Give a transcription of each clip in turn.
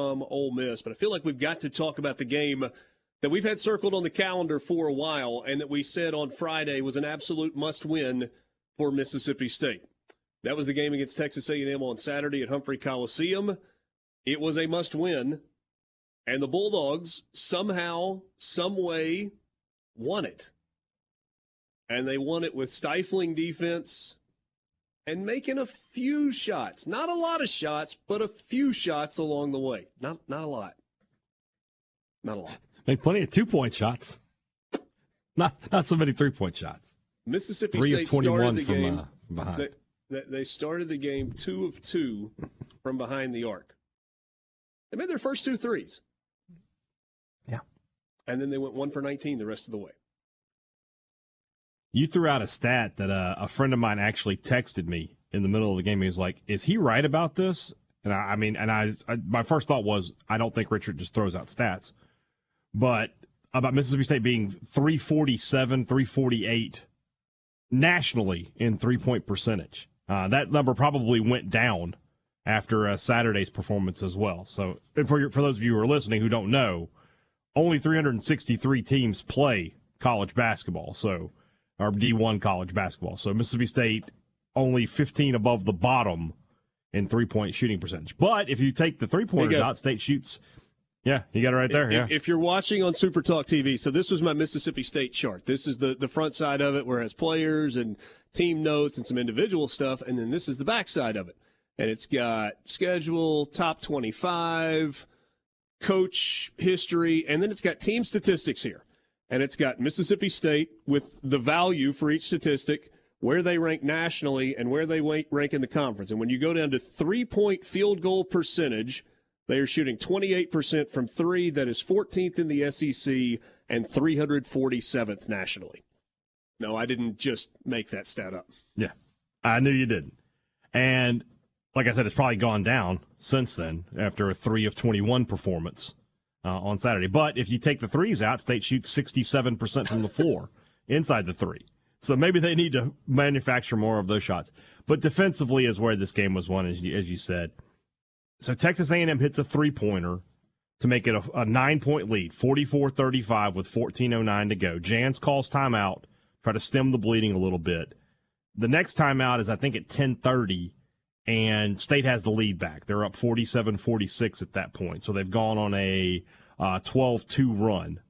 Ole Miss, but I feel like we've got to talk about the game that we've had circled on the calendar for a while and that we said on Friday was an absolute must-win for Mississippi State. That was the game against Texas A&M on Saturday at Humphrey Coliseum. It was a must-win, and the Bulldogs somehow, someway won it. And they won it with stifling defense and making a few shots. Not a lot of shots, but a few shots along the way. Not a lot. Not a lot. Make plenty of 2-point shots. Not so many 3-point shots. Mississippi 3 State of 21 started the from game. behind. They started the game 2 of 2 from behind the arc. They made their first 2 threes. Yeah. And then they went 1 for 19 the rest of the way. You threw out a stat that a friend of mine actually texted me in the middle of the game. He was like, "Is he right about this?" And I my first thought was, I don't think Richard just throws out stats, but about Mississippi State being 347, 348 nationally in 3-point percentage. That number probably went down after Saturday's performance as well. So for those of you who are listening who don't know, only 363 teams play college basketball. So. Or D1 college basketball. So Mississippi State only 15 above the bottom in 3-point shooting percentage. But if you take the 3-pointers out, State shoots. Yeah, you got it right there. If you're watching on SuperTalk TV, so this was my Mississippi State chart. This is the front side of it where it has players and team notes and some individual stuff. And then this is the back side of it. And it's got schedule, top 25, coach history, and then it's got team statistics here. And it's got Mississippi State with the value for each statistic, where they rank nationally and where they rank in the conference. And when you go down to 3-point field goal percentage, they are shooting 28% from 3. That is 14th in the SEC and 347th nationally. No, I didn't just make that stat up. Yeah, I knew you didn't. And like I said, it's probably gone down since then after a 3 of 21 performance. On Saturday. But if you take the threes out, State shoots 67% from the floor inside the 3. So maybe they need to manufacture more of those shots. But defensively is where this game was won, as you said. So Texas A&M hits a 3-pointer to make it a 9-point lead, 44-35 with 14:09 to go. Jans calls timeout, try to stem the bleeding a little bit. The next timeout is, I think, at 10:30. And State has the lead back. They're up 47-46 at that point. So they've gone on a 12-2 run.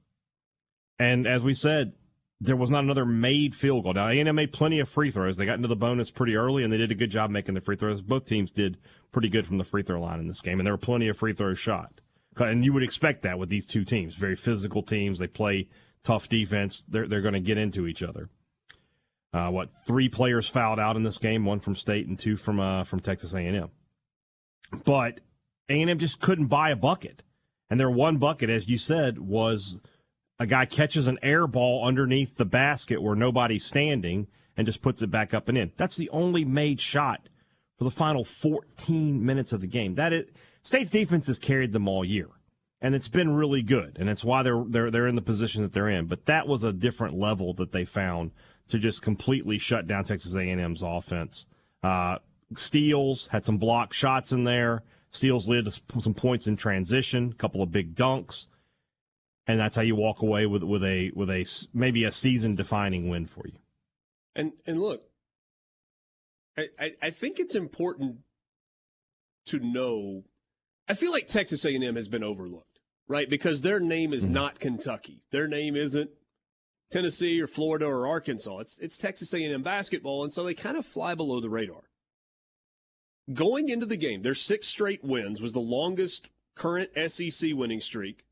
And as we said, there was not another made field goal. Now, A&M made plenty of free throws. They got into the bonus pretty early, and they did a good job making the free throws. Both teams did pretty good from the free throw line in this game, and there were plenty of free throws shot. And you would expect that with these two teams. Very physical teams. They play tough defense. They're going to get into each other. 3 players fouled out in this game, 1 from State and 2 from Texas A&M. But A&M just couldn't buy a bucket. And their one bucket, as you said, was a guy catches an air ball underneath the basket where nobody's standing and just puts it back up and in. That's the only made shot for the final 14 minutes of the game. State's defense has carried them all year, and it's been really good, and it's why they're in the position that they're in. But that was a different level that they found to just completely shut down Texas A&M's offense. Steals, had some block shots in there. Steals led to some points in transition, a couple of big dunks, and that's how you walk away with a maybe a season-defining win for you. And look, I think it's important to know. I feel like Texas A&M has been overlooked, right? Because their name is not Kentucky. Their name isn't Tennessee or Florida or Arkansas. It's Texas A&M basketball, and so they kind of fly below the radar. Going into the game, their 6 straight wins was the longest current SEC winning streak.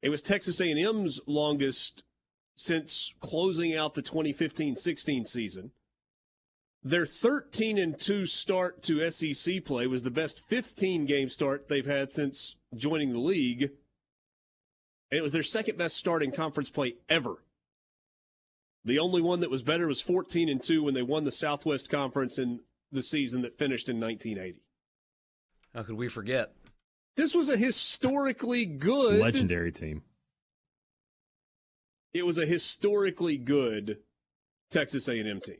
It was Texas A&M's longest since closing out the 2015-16 season. Their 13-2 start to SEC play was the best 15-game start they've had since joining the league. And it was their second-best start in conference play ever. The only one that was better was 14-2 when they won the Southwest Conference in the season that finished in 1980. How could we forget? This was a historically good... legendary team. It was a historically good Texas A&M team.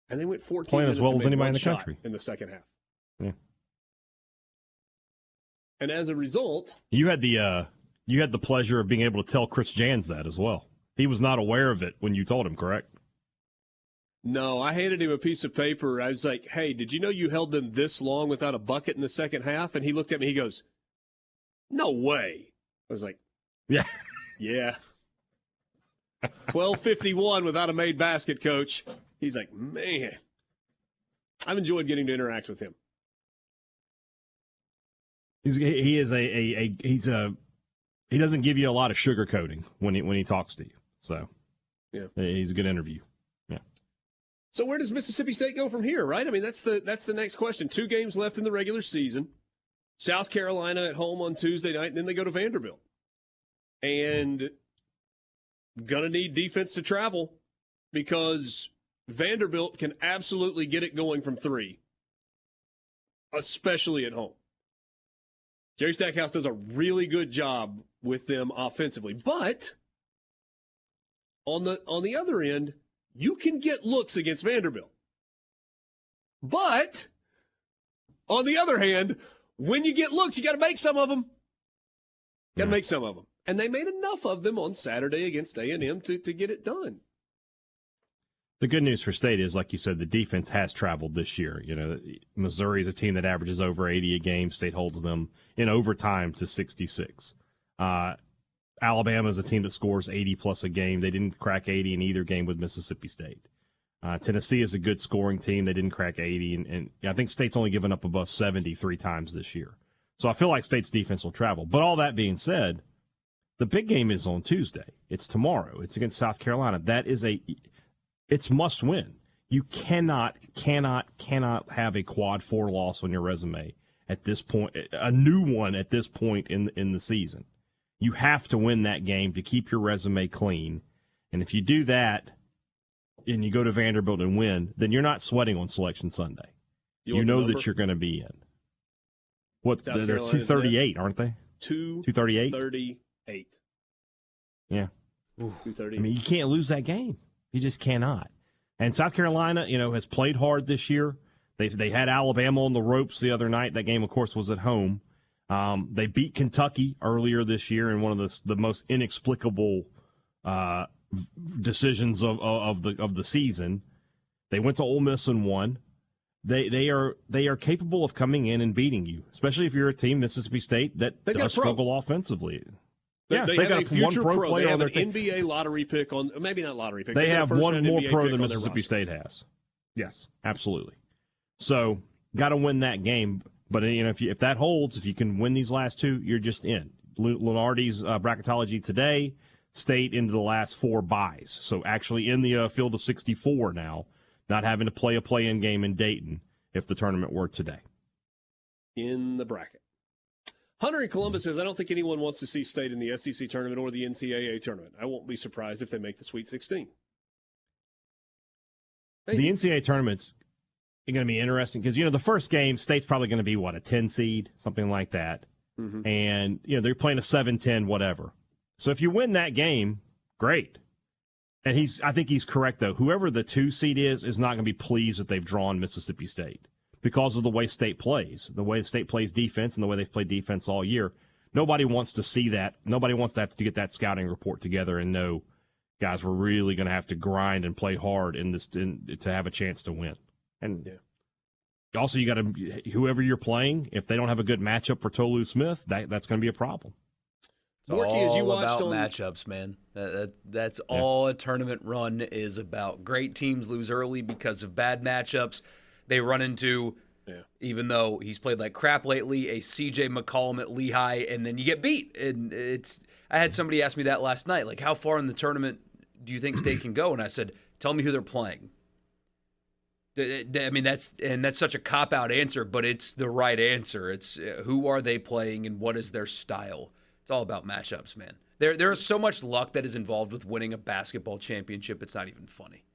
And they went 14 playing minutes as well and as made anybody one in the shot country in the second half. Yeah. And as a result, you had the pleasure of being able to tell Chris Jans that as well. He was not aware of it when you told him, correct? no, I handed him a piece of paper. I was like, hey, did you know you held them this long without a bucket in the second half? And he looked at me, he goes, no way. I was like, Yeah. Yeah. 12:51 without a made basket, Coach. He's like, man, I've enjoyed getting to interact with him. He doesn't give you a lot of sugarcoating when he talks to you. So yeah, he's a good interview. Yeah. So where does Mississippi State go from here, right? I mean, that's the next question. 2 games left in the regular season. South Carolina at home on Tuesday night, and then they go to Vanderbilt. And gonna need defense to travel because Vanderbilt can absolutely get it going from 3, especially at home. Jerry Stackhouse does a really good job with them offensively, but on the other end, you can get looks against Vanderbilt. But on the other hand, when you get looks, you got to make some of them. Got to make some of them. And they made enough of them on Saturday against A&M to get it done. The good news for State is, like you said, the defense has traveled this year. You know, Missouri is a team that averages over 80 a game. State holds them in overtime to 66. Alabama is a team that scores 80-plus a game. They didn't crack 80 in either game with Mississippi State. Tennessee is a good scoring team. They didn't crack 80, and I think State's only given up above 70 3 times this year. So I feel like State's defense will travel. But all that being said, the big game is on Tuesday. It's tomorrow. It's against South Carolina. It's must win. You cannot have a quad 4 loss on your resume at this point, a new one at this point in the season. You have to win that game to keep your resume clean. And if you do that and you go to Vanderbilt and win, then you're not sweating on Selection Sunday. You know that you're going to be in. What, they're 238, aren't they? 238? 238. Yeah. 238. I mean, you can't lose that game. You just cannot. And South Carolina, has played hard this year. They had Alabama on the ropes the other night. That game, of course, was at home. They beat Kentucky earlier this year in one of the most inexplicable decisions of the season. They went to Ole Miss and won. They are capable of coming in and beating you, especially if you're a team, Mississippi State, that does struggle offensively. They got have a future one pro. player They on have their an team. NBA lottery pick on, maybe not lottery pick. They have one more NBA pro than on their Mississippi roster. State has. Yes, absolutely. So, got to win that game. But if that holds, if you can win these last 2, you're just in. Lunardi's bracketology today, State into the last 4 byes. So actually in the field of 64 now, not having to play a play-in game in Dayton if the tournament were today. In the bracket. Hunter in Columbus says, I don't think anyone wants to see State in the SEC tournament or the NCAA tournament. I won't be surprised if they make the Sweet 16. Hey. The NCAA tournament's going to be interesting because, the first game, State's probably going to be, a 10 seed, something like that. Mm-hmm. And, they're playing a 7-10, whatever. So if you win that game, great. And I think he's correct, though. Whoever the 2 seed is not going to be pleased that they've drawn Mississippi State because of the way State plays, the way State plays defense and the way they've played defense all year. Nobody wants to see that. Nobody wants to have to get that scouting report together and know, guys, we're really going to have to grind and play hard to have a chance to win. And also, you got to, whoever you're playing, if they don't have a good matchup for Tolu Smith, that's going to be a problem. It's all about matchups, man. That's all a tournament run is about. Great teams lose early because of bad matchups. They run into, even though he's played like crap lately, a C.J. McCollum at Lehigh, and then you get beat. And I had somebody ask me that last night, like, how far in the tournament do you think State can go? And I said, tell me who they're playing. I mean, that's such a cop-out answer, but it's the right answer. It's who are they playing and what is their style. It's all about matchups, man. There is so much luck that is involved with winning a basketball championship. It's not even funny.